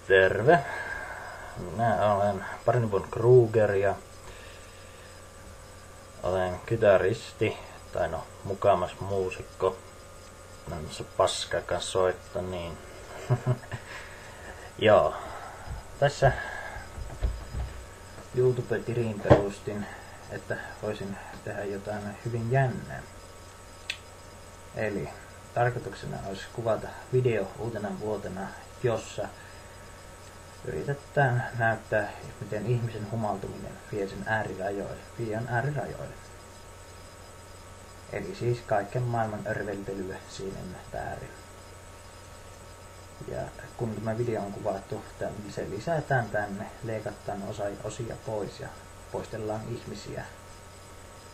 Terve! Minä olen Barney Kruger ja olen kitaristi, tai no mukamas muusikko. Nämmössä paskakaan soittaa niin. Joo. Tässä YouTube-tiliin perustin, että voisin tehdä jotain hyvin jännää. Eli tarkoituksena olisi kuvata video uutena vuotena, jossa yritetään näyttää, miten ihmisen humaltuminen vie äärirajoille. Eli siis kaiken maailman örveltelyä siinä väärin. Ja kun tämä video on kuvattu, se lisätään tänne, leikataan osia pois ja poistellaan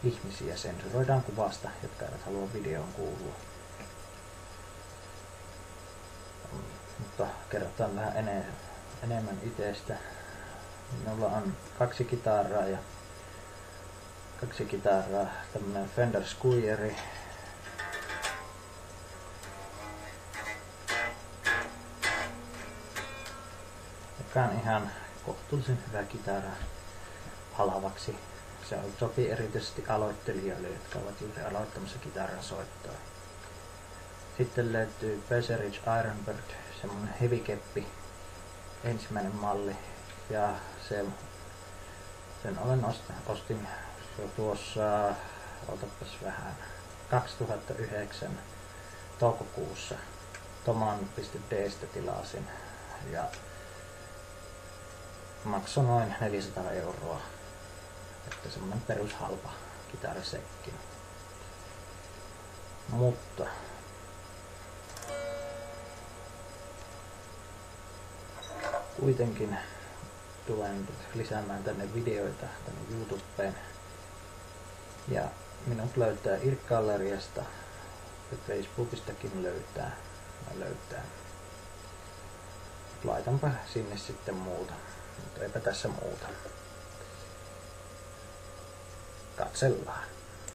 ihmisiä sensuroidaan kuvasta, jotka eivät halua videoon kuulua. Mutta kerrotaan vähän enemmän itsestä. Minulla on kaksi kitaraa, tämmönen Fender Squieri, joka on ihan kohtuullisen hyvä kitara halavaksi. Se sopii erityisesti aloittelijoille, jotka ovat juuri aloittamassa kitaran soittoa. Sitten löytyy Pesserich Ironbird, semmonen hevikeppi, ensimmäinen malli, ja sen ostin jo tuossa, otapas vähän, 2009 toukokuussa Toman.d:stä tilasin ja maksoi noin 400 €, että semmonen perushalpa kitarasekki. Mutta kuitenkin tulen lisäämään tänne videoita tänne YouTubeen. Ja minut löytää IRC-galleriasta ja Facebookistakin löytää. Laitanpa sinne sitten muuta, mutta eipä tässä muuta. Katsellaan.